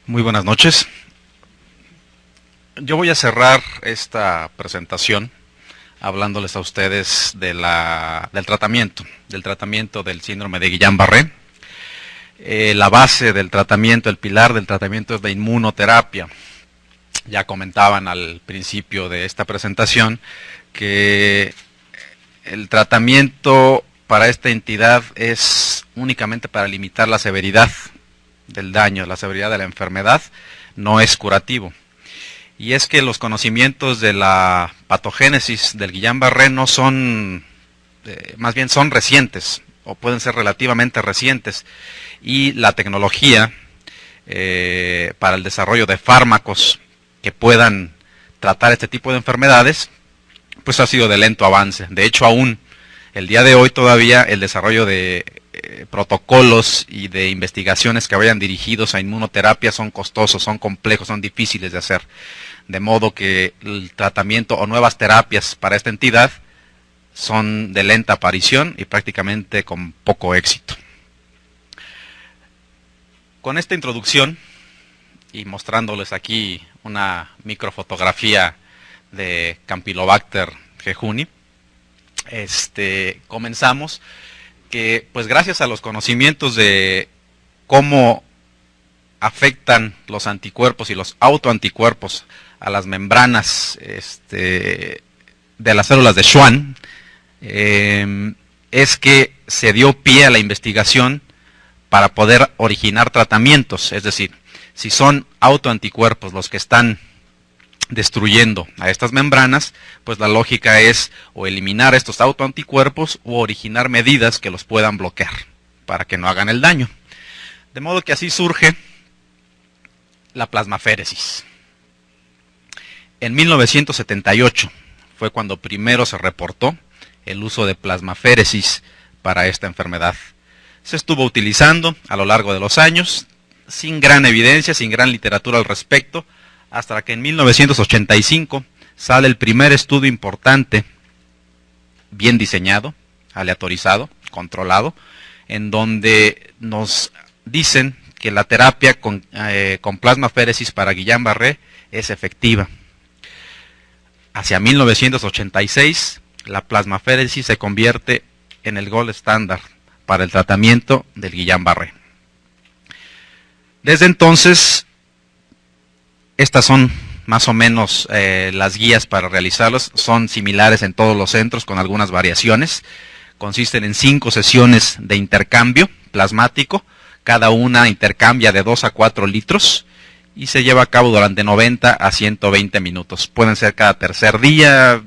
Muy buenas noches. Yo voy a cerrar esta presentación hablándoles a ustedes del tratamiento del síndrome de Guillain-Barré. La base del tratamiento, el pilar del tratamiento es la inmunoterapia. Ya comentaban al principio de esta presentación que el tratamiento para esta entidad es únicamente para limitar la severidad del daño, la severidad de la enfermedad, no es curativo. Y es que los conocimientos de la patogénesis del Guillain-Barré no son, más bien son recientes, o pueden ser relativamente recientes, y la tecnología para el desarrollo de fármacos que puedan tratar este tipo de enfermedades, pues ha sido de lento avance. De hecho, aún el día de hoy todavía el desarrollo de protocolos y de investigaciones que vayan dirigidos a inmunoterapia son costosos, son complejos, son difíciles de hacer. De modo que el tratamiento o nuevas terapias para esta entidad son de lenta aparición y prácticamente con poco éxito. Con esta introducción y mostrándoles aquí una microfotografía de Campylobacter jejuni, comenzamos que pues gracias a los conocimientos de cómo afectan los anticuerpos y los autoanticuerpos a las membranas de las células de Schwann, es que se dio pie a la investigación para poder originar tratamientos. Es decir, si son autoanticuerpos los que están destruyendo a estas membranas, pues la lógica es o eliminar estos autoanticuerpos o originar medidas que los puedan bloquear para que no hagan el daño. De modo que así surge la plasmaféresis. En 1978 fue cuando primero se reportó el uso de plasmaféresis para esta enfermedad. Se estuvo utilizando a lo largo de los años, sin gran evidencia, sin gran literatura al respecto, hasta que en 1985 sale el primer estudio importante, bien diseñado, aleatorizado, controlado, en donde nos dicen que la terapia con plasmaféresis para Guillain-Barré es efectiva. Hacia 1986, la plasmaféresis se convierte en el gold estándar para el tratamiento del Guillain-Barré. Desde entonces, estas son más o menos las guías para realizarlos. Son similares en todos los centros con algunas variaciones. Consisten en 5 sesiones de intercambio plasmático. Cada una intercambia de 2 a 4 litros y se lleva a cabo durante 90 a 120 minutos. Pueden ser cada tercer día.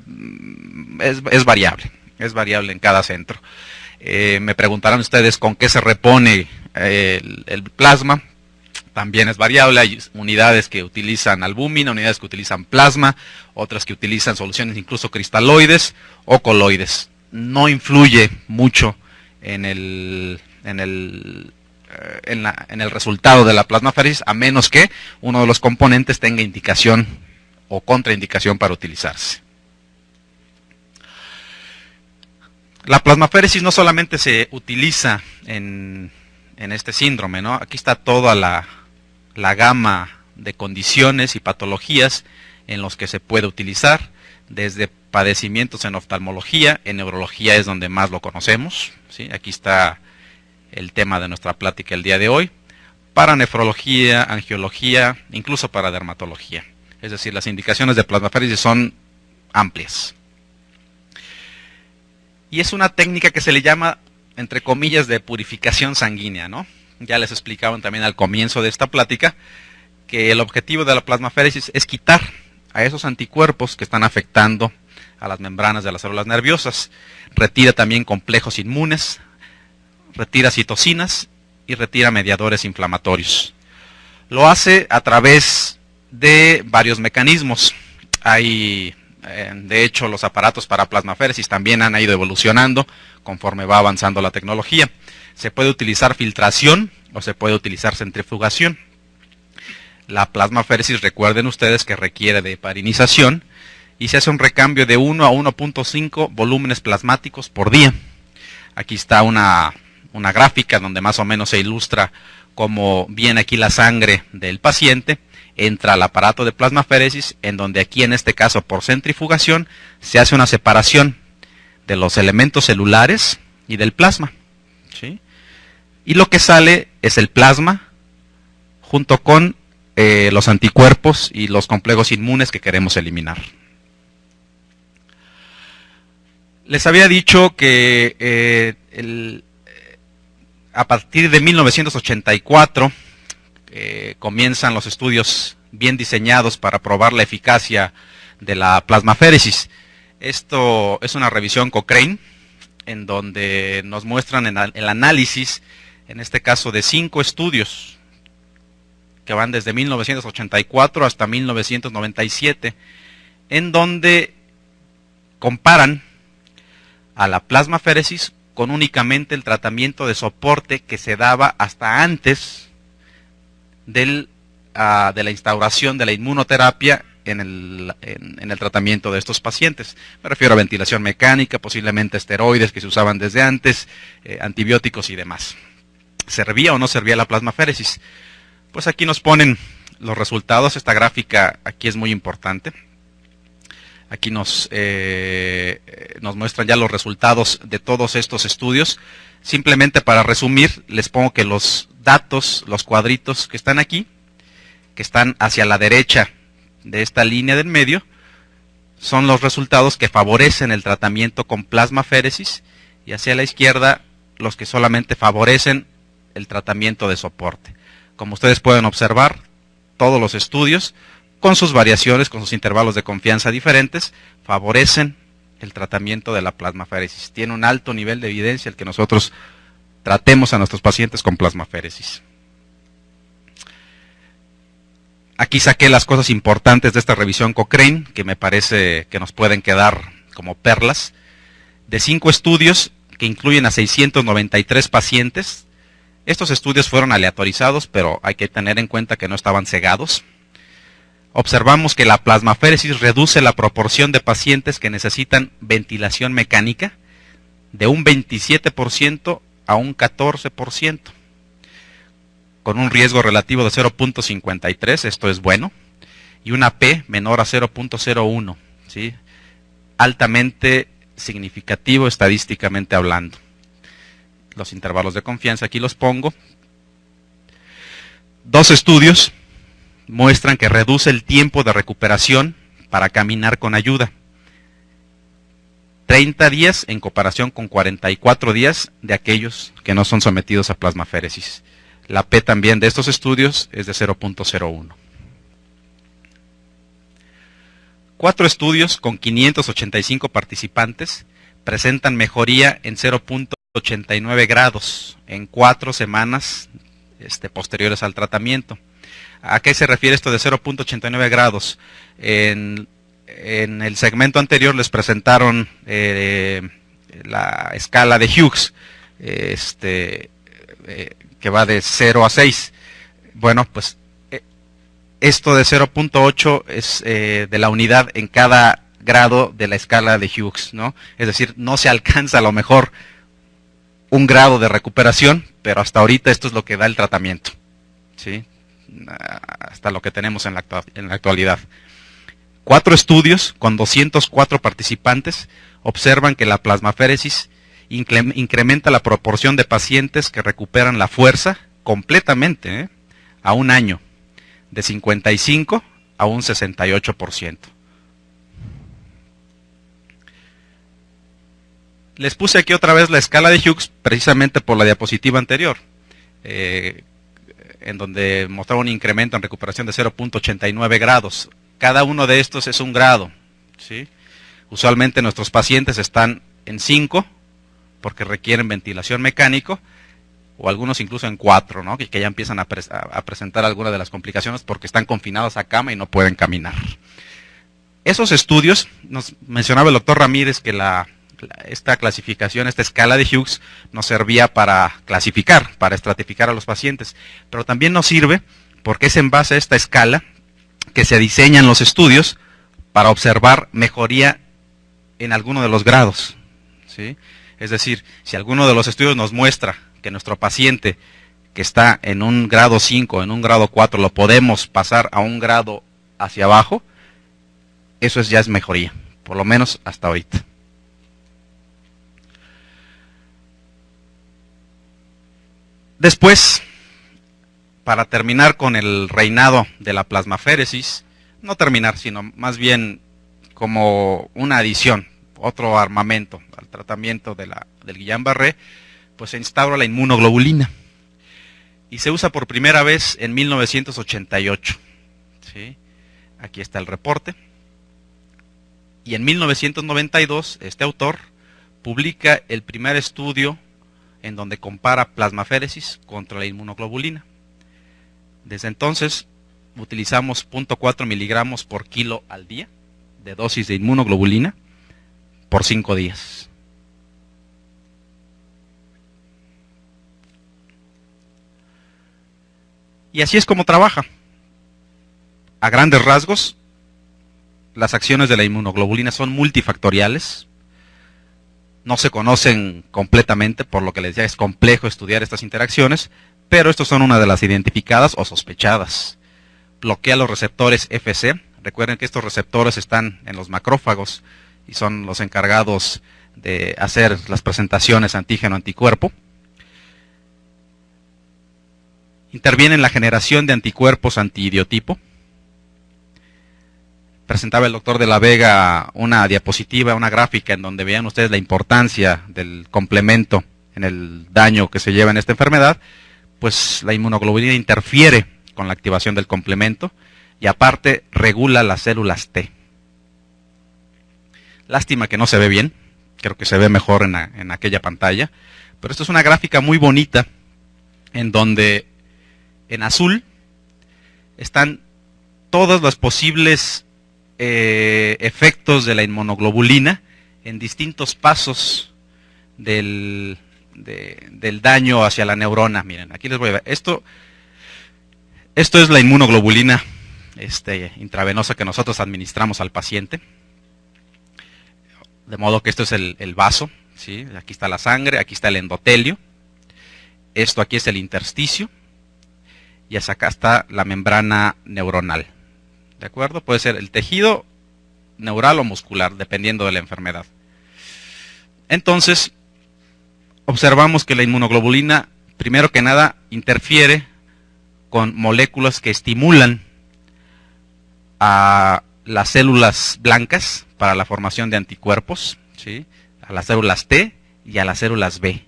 Es variable en cada centro. Me preguntarán ustedes con qué se repone el plasma. También es variable, hay unidades que utilizan albúmina, unidades que utilizan plasma, otras que utilizan soluciones incluso cristaloides o coloides. No influye mucho en el resultado de la plasmaféresis, a menos que uno de los componentes tenga indicación o contraindicación para utilizarse. La plasmaféresis no solamente se utiliza en este síndrome, ¿no? Aquí está toda la gama de condiciones y patologías en los que se puede utilizar, desde padecimientos en oftalmología, en neurología es donde más lo conocemos, ¿sí? Aquí está el tema de nuestra plática el día de hoy, para nefrología, angiología, incluso para dermatología. Es decir, las indicaciones de plasmaféresis son amplias. Y es una técnica que se le llama, entre comillas, de purificación sanguínea, ¿no? Ya les explicaban también al comienzo de esta plática que el objetivo de la plasmaféresis es quitar a esos anticuerpos que están afectando a las membranas de las células nerviosas. Retira también complejos inmunes, retira citocinas y retira mediadores inflamatorios. Lo hace a través de varios mecanismos. Hay, de hecho, los aparatos para plasmaféresis también han ido evolucionando conforme va avanzando la tecnología. Se puede utilizar filtración o se puede utilizar centrifugación. La plasmaféresis, recuerden ustedes que requiere de heparinización y se hace un recambio de 1 a 1.5 volúmenes plasmáticos por día. Aquí está una gráfica donde más o menos se ilustra como viene aquí la sangre del paciente, entra al aparato de plasmaféresis, en donde aquí en este caso por centrifugación se hace una separación de los elementos celulares y del plasma, ¿sí? Y lo que sale es el plasma junto con los anticuerpos y los complejos inmunes que queremos eliminar. Les había dicho que a partir de 1984 comienzan los estudios bien diseñados para probar la eficacia de la plasmaféresis. Esto es una revisión Cochrane, en donde nos muestran el análisis, en este caso de 5 estudios, que van desde 1984 hasta 1997, en donde comparan a la plasmaféresis con únicamente el tratamiento de soporte que se daba hasta antes de la instauración de la inmunoterapia en el tratamiento de estos pacientes. Me refiero a ventilación mecánica, posiblemente esteroides que se usaban desde antes, antibióticos y demás. ¿Servía o no servía la plasmaféresis? Pues aquí nos ponen los resultados. Esta gráfica aquí es muy importante. Aquí nos muestran ya los resultados de todos estos estudios. Simplemente para resumir, les pongo que los datos, los cuadritos que están aquí, que están hacia la derecha de esta línea del medio, son los resultados que favorecen el tratamiento con plasmaféresis, y hacia la izquierda los que solamente favorecen el tratamiento de soporte. Como ustedes pueden observar, todos los estudios, con sus variaciones, con sus intervalos de confianza diferentes, favorecen el tratamiento de la plasmaféresis. Tiene un alto nivel de evidencia el que nosotros tratemos a nuestros pacientes con plasmaféresis. Aquí saqué las cosas importantes de esta revisión Cochrane, que me parece que nos pueden quedar como perlas. De 5 estudios que incluyen a 693 pacientes. Estos estudios fueron aleatorizados, pero hay que tener en cuenta que no estaban cegados. Observamos que la plasmaféresis reduce la proporción de pacientes que necesitan ventilación mecánica de un 27% a un 14%, con un riesgo relativo de 0.53, esto es bueno, y una P menor a 0.01, ¿sí? Altamente significativo estadísticamente hablando. Los intervalos de confianza aquí los pongo. 2 estudios muestran que reduce el tiempo de recuperación para caminar con ayuda. 30 días en comparación con 44 días de aquellos que no son sometidos a plasmaféresis. La P también de estos estudios es de 0.01. 4 estudios con 585 participantes presentan mejoría en 0.89 grados en 4 semanas posteriores al tratamiento. ¿A qué se refiere esto de 0.89 grados? En el segmento anterior les presentaron la escala de Hughes, que va de 0 a 6. Bueno, pues esto de 0.8 es de la unidad en cada grado de la escala de Hughes, ¿no? Es decir, no se alcanza a lo mejor un grado de recuperación, pero hasta ahorita esto es lo que da el tratamiento, ¿sí? Hasta lo que tenemos en la actualidad. 4 estudios con 204 participantes observan que la plasmaféresis incrementa la proporción de pacientes que recuperan la fuerza completamente, a un año, de 55 a un 68%. Les puse aquí otra vez la escala de Hughes, precisamente por la diapositiva anterior, en donde mostraba un incremento en recuperación de 0.89 grados. Cada uno de estos es un grado, ¿sí? Usualmente nuestros pacientes están en 5, porque requieren ventilación mecánica, o algunos incluso en 4, ¿no? Que ya empiezan a presentar algunas de las complicaciones porque están confinados a cama y no pueden caminar. Esos estudios, nos mencionaba el doctor Ramírez que esta clasificación, esta escala de Hughes, nos servía para clasificar, para estratificar a los pacientes, pero también nos sirve porque es en base a esta escala que se diseñan los estudios para observar mejoría en alguno de los grados, ¿sí? Es decir, si alguno de los estudios nos muestra que nuestro paciente que está en un grado 5, en un grado 4, lo podemos pasar a un grado hacia abajo, eso ya es mejoría, por lo menos hasta ahorita. Después, para terminar con el reinado de la plasmaféresis, no terminar, sino más bien como una adición, otro armamento al tratamiento del Guillain-Barré, pues se instaura la inmunoglobulina. Y se usa por primera vez en 1988. ¿Sí? Aquí está el reporte. Y en 1992, este autor publica el primer estudio en donde compara plasmaféresis contra la inmunoglobulina. Desde entonces, utilizamos 0.4 miligramos por kilo al día de dosis de inmunoglobulina por 5 días. Y así es como trabaja. A grandes rasgos, las acciones de la inmunoglobulina son multifactoriales. No se conocen completamente, por lo que les decía, es complejo estudiar estas interacciones, pero estas son una de las identificadas o sospechadas. Bloquea los receptores Fc. Recuerden que estos receptores están en los macrófagos y son los encargados de hacer las presentaciones antígeno-anticuerpo. Interviene en la generación de anticuerpos antiidiotipo. Presentaba el doctor de la Vega una diapositiva, una gráfica en donde veían ustedes la importancia del complemento en el daño que se lleva en esta enfermedad. Pues la inmunoglobulina interfiere con la activación del complemento y aparte regula las células T. Lástima que no se ve bien, creo que se ve mejor en aquella pantalla, pero esto es una gráfica muy bonita en donde en azul están todos los posibles efectos de la inmunoglobulina en distintos pasos del daño hacia la neurona. Miren, aquí les voy a ver. Esto es la inmunoglobulina intravenosa que nosotros administramos al paciente. De modo que esto es el vaso, ¿sí? Aquí está la sangre, aquí está el endotelio. Esto aquí es el intersticio. Y hasta acá está la membrana neuronal. ¿De acuerdo? Puede ser el tejido neural o muscular, dependiendo de la enfermedad. Entonces, observamos que la inmunoglobulina, primero que nada, interfiere con moléculas que estimulan a las células blancas para la formación de anticuerpos, ¿sí? A las células T y a las células B,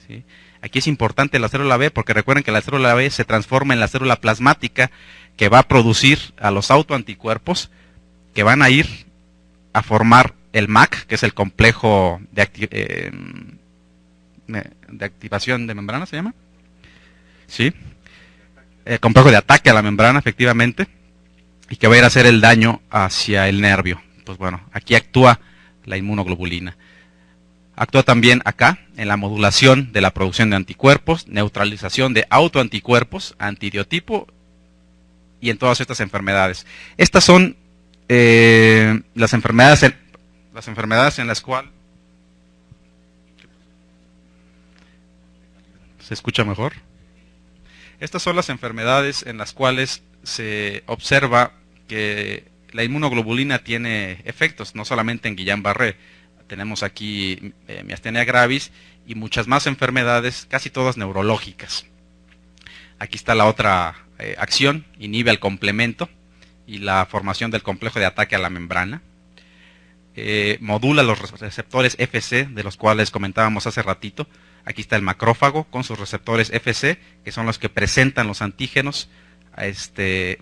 ¿sí? Aquí es importante la célula B porque recuerden que la célula B se transforma en la célula plasmática que va a producir a los autoanticuerpos que van a ir a formar el MAC, que es el complejo de activación de membrana, ¿se llama? ¿Sí? El complejo de ataque a la membrana, efectivamente, y que va a ir a hacer el daño hacia el nervio. Pues bueno, aquí actúa la inmunoglobulina. Actúa también acá en la modulación de la producción de anticuerpos, neutralización de autoanticuerpos, antidiotipo y en todas estas enfermedades. Estas son las enfermedades en las cuales... ¿Se escucha mejor? Estas son las enfermedades en las cuales se observa que la inmunoglobulina tiene efectos, no solamente en Guillain-Barré. Tenemos aquí miastenia gravis y muchas más enfermedades, casi todas neurológicas. Aquí está la otra acción, inhibe el complemento y la formación del complejo de ataque a la membrana. Modula los receptores Fc, de los cuales comentábamos hace ratito. Aquí está el macrófago con sus receptores Fc, que son los que presentan los antígenos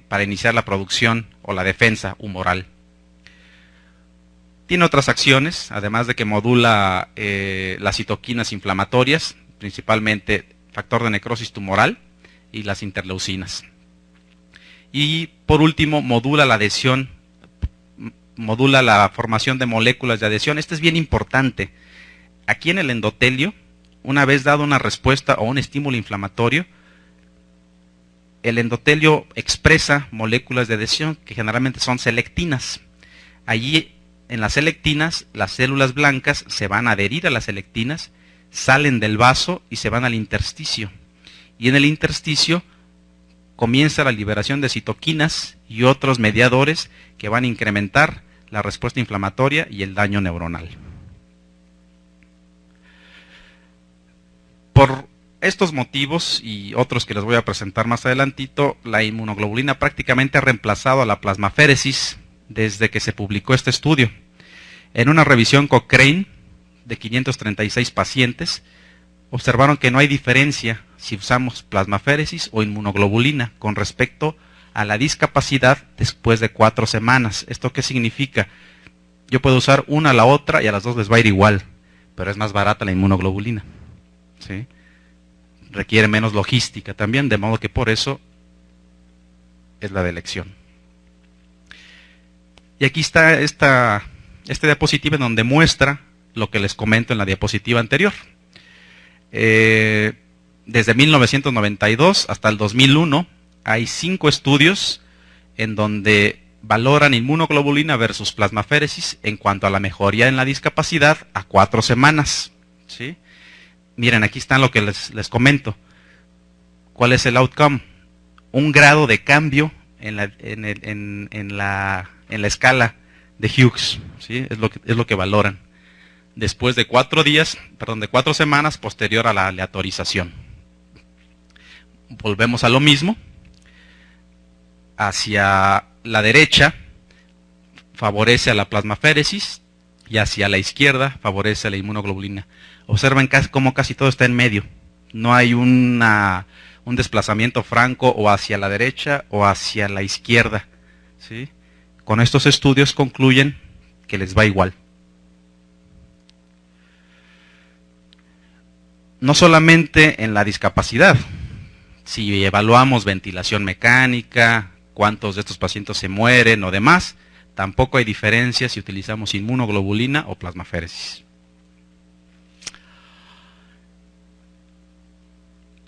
para iniciar la producción o la defensa humoral. Tiene otras acciones, además de que modula las citoquinas inflamatorias, principalmente factor de necrosis tumoral y las interleucinas. Y por último, modula la adhesión, modula la formación de moléculas de adhesión. Esto es bien importante. Aquí en el endotelio, una vez dado una respuesta o un estímulo inflamatorio, el endotelio expresa moléculas de adhesión que generalmente son selectinas. Allí en las selectinas, las células blancas se van a adherir a las selectinas, salen del vaso y se van al intersticio. y en el intersticio comienza la liberación de citoquinas y otros mediadores que van a incrementar la respuesta inflamatoria y el daño neuronal. Por estos motivos y otros que les voy a presentar más adelantito, la inmunoglobulina prácticamente ha reemplazado a la plasmaféresis desde que se publicó este estudio. En una revisión Cochrane de 536 pacientes, observaron que no hay diferencia si usamos plasmaféresis o inmunoglobulina con respecto a la discapacidad después de 4 semanas. ¿Esto qué significa? Yo puedo usar una a la otra y a las dos les va a ir igual, pero es más barata la inmunoglobulina, ¿sí? Requiere menos logística también, de modo que por eso es la de elección. Y aquí está esta diapositiva en donde muestra lo que les comento en la diapositiva anterior. Desde 1992 hasta el 2001 hay 5 estudios en donde valoran inmunoglobulina versus plasmaféresis en cuanto a la mejoría en la discapacidad a 4 semanas, ¿sí? Miren, aquí está lo que les comento. ¿Cuál es el outcome? Un grado de cambio en la escala de Hughes, ¿sí? Es lo que valoran. Después de 4 semanas posterior a la aleatorización. Volvemos a lo mismo. Hacia la derecha favorece a la plasmaféresis y hacia la izquierda favorece a la inmunoglobulina. Observen cómo casi todo está en medio. No hay un desplazamiento franco o hacia la derecha o hacia la izquierda, ¿sí? Con estos estudios concluyen que les va igual. No solamente en la discapacidad. Si evaluamos ventilación mecánica, cuántos de estos pacientes se mueren o demás, tampoco hay diferencia si utilizamos inmunoglobulina o plasmaféresis.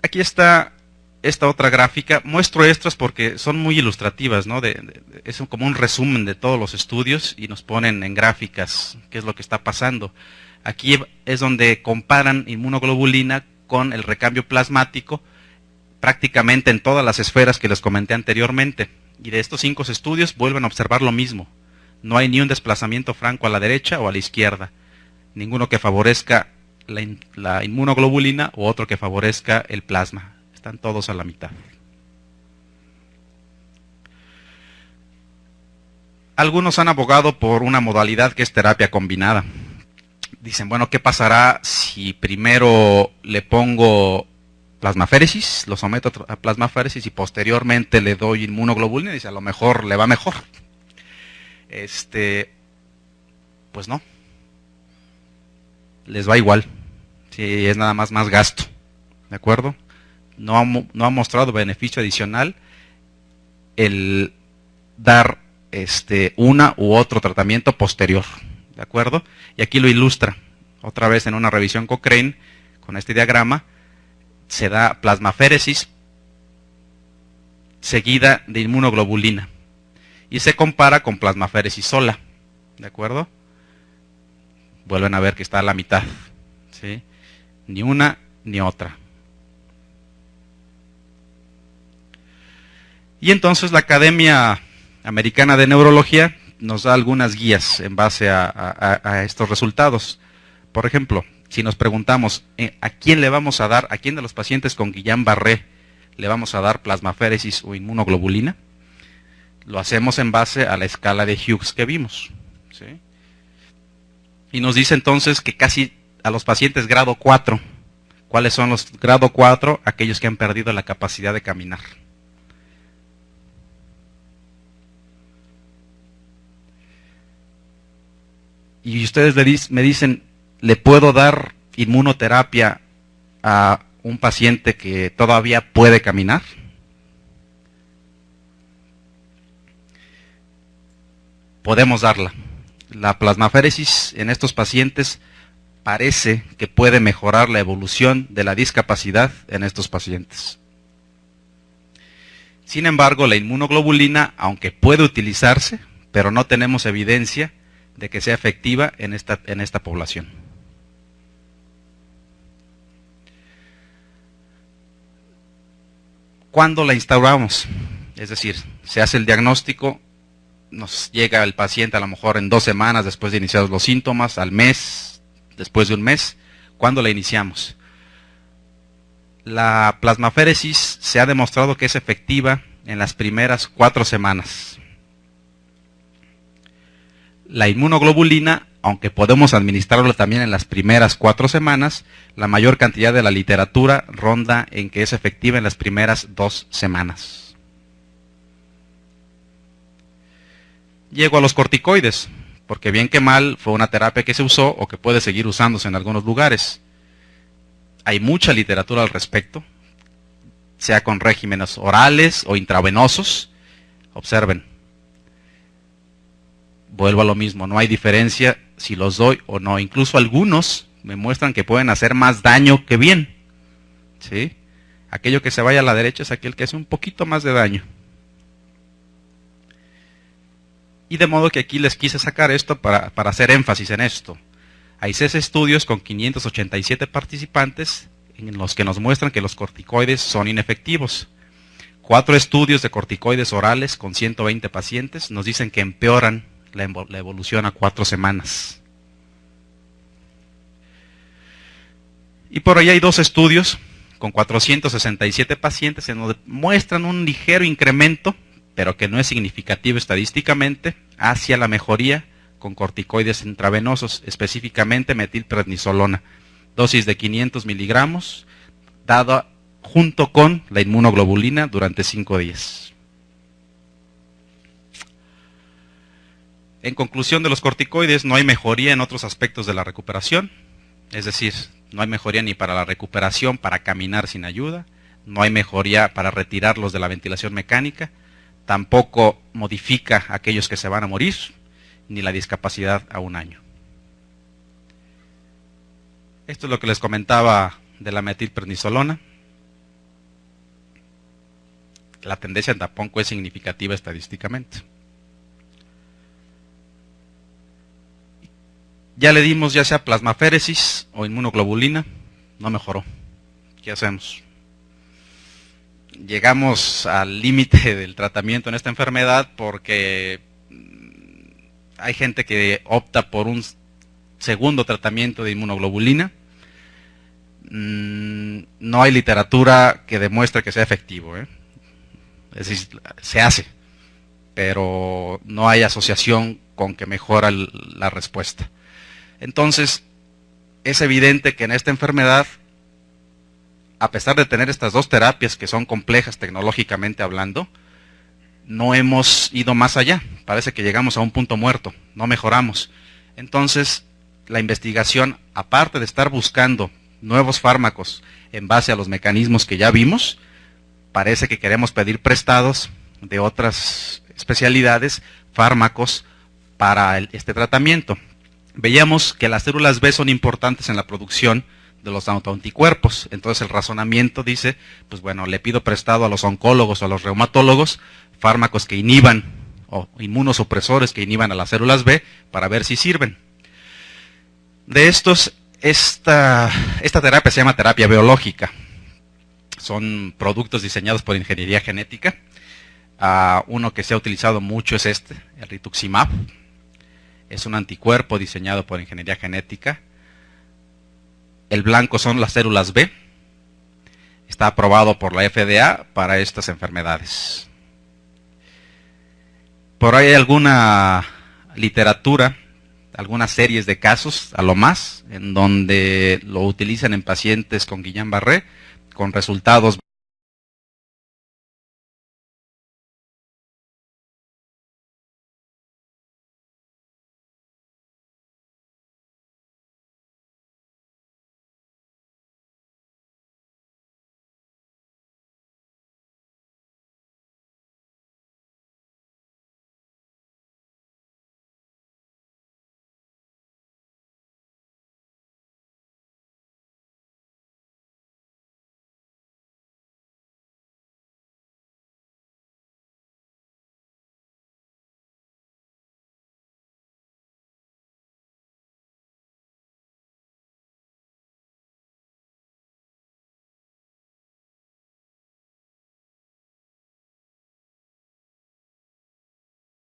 Aquí está esta otra gráfica. Muestro estas porque son muy ilustrativas, ¿no? Es como un resumen de todos los estudios y nos ponen en gráficas qué es lo que está pasando. Aquí es donde comparan inmunoglobulina con el recambio plasmático prácticamente en todas las esferas que les comenté anteriormente. Y de estos 5 estudios vuelven a observar lo mismo. No hay ni un desplazamiento franco a la derecha o a la izquierda. Ninguno que favorezca la inmunoglobulina o otro que favorezca el plasma. Están todos a la mitad. Algunos han abogado por una modalidad que es terapia combinada. Dicen, bueno, ¿qué pasará si primero le pongo plasmaféresis, lo someto a plasmaféresis y posteriormente le doy inmunoglobulina? Dice, a lo mejor le va mejor. Pues no. Les va igual. Sí, es nada más gasto. ¿De acuerdo? No ha mostrado beneficio adicional el dar una u otro tratamiento posterior. ¿De acuerdo? Y aquí lo ilustra. Otra vez en una revisión Cochrane, con este diagrama, se da plasmaféresis seguida de inmunoglobulina. Y se compara con plasmaféresis sola. ¿De acuerdo? Vuelven a ver que está a la mitad. ¿Sí? Ni una ni otra. Y entonces la Academia Americana de Neurología nos da algunas guías en base a estos resultados. Por ejemplo, si nos preguntamos a quién le vamos a dar, a quién de los pacientes con Guillain-Barré le vamos a dar plasmaféresis o inmunoglobulina, lo hacemos en base a la escala de Hughes que vimos, ¿sí? Y nos dice entonces que casi a los pacientes grado 4, ¿cuáles son los grado 4? Aquellos que han perdido la capacidad de caminar. Y ustedes me dicen, ¿le puedo dar inmunoterapia a un paciente que todavía puede caminar? Podemos darla. La plasmaféresis en estos pacientes parece que puede mejorar la evolución de la discapacidad en estos pacientes. Sin embargo, la inmunoglobulina, aunque puede utilizarse, pero no tenemos evidencia de que sea efectiva en esta población. ¿Cuándo la instauramos? Es decir, se hace el diagnóstico, nos llega el paciente a lo mejor en 2 semanas después de iniciados los síntomas, al mes, después de un mes. ¿Cuándo la iniciamos? La plasmaféresis se ha demostrado que es efectiva en las primeras 4 semanas. La inmunoglobulina, aunque podemos administrarlo también en las primeras 4 semanas, la mayor cantidad de la literatura ronda en que es efectiva en las primeras 2 semanas. Llego a los corticoides, porque bien que mal fue una terapia que se usó o que puede seguir usándose en algunos lugares. Hay mucha literatura al respecto, sea con regímenes orales o intravenosos. Observen, vuelvo a lo mismo, no hay diferencia si los doy o no. Incluso algunos me muestran que pueden hacer más daño que bien. ¿Sí? Aquello que se vaya a la derecha es aquel que hace un poquito más de daño. Y de modo que aquí les quise sacar esto para hacer énfasis en esto. Hay 6 estudios con 587 participantes en los que nos muestran que los corticoides son inefectivos. 4 estudios de corticoides orales con 120 pacientes nos dicen que empeoran la evolución a 4 semanas. Y por ahí hay 2 estudios con 467 pacientes en donde muestran un ligero incremento, pero que no es significativo estadísticamente, hacia la mejoría con corticoides intravenosos, específicamente metilprednisolona, dosis de 500 miligramos, dada junto con la inmunoglobulina durante 5 días. En conclusión de los corticoides, no hay mejoría en otros aspectos de la recuperación, es decir, no hay mejoría ni para la recuperación para caminar sin ayuda, no hay mejoría para retirarlos de la ventilación mecánica, tampoco modifica a aquellos que se van a morir, ni la discapacidad a 1 año. Esto es lo que les comentaba de la metilprednisolona. La tendencia tampoco es significativa estadísticamente. Ya le dimos ya sea plasmaféresis o inmunoglobulina, no mejoró. ¿Qué hacemos? Llegamos al límite del tratamiento en esta enfermedad porque hay gente que opta por un segundo tratamiento de inmunoglobulina. No hay literatura que demuestre que sea efectivo, Es decir, se hace, pero no hay asociación con que mejora la respuesta. Entonces, es evidente que en esta enfermedad, a pesar de tener estas 2 terapias que son complejas tecnológicamente hablando, no hemos ido más allá. Parece que llegamos a un punto muerto, no mejoramos. Entonces, la investigación, aparte de estar buscando nuevos fármacos en base a los mecanismos que ya vimos, parece que queremos pedir prestados de otras especialidades, fármacos para este tratamiento. Veíamos que las células B son importantes en la producción de los autoanticuerpos. Entonces el razonamiento dice, pues bueno, le pido prestado a los oncólogos o a los reumatólogos fármacos que inhiban o inmunosupresores que inhiban a las células B para ver si sirven. De estos, esta terapia se llama terapia biológica. Son productos diseñados por ingeniería genética. Uno que se ha utilizado mucho es el rituximab. Es un anticuerpo diseñado por ingeniería genética. El blanco son las células B. Está aprobado por la FDA para estas enfermedades. Por ahí hay alguna literatura, algunas series de casos, a lo más, en donde lo utilizan en pacientes con Guillain-Barré, con resultados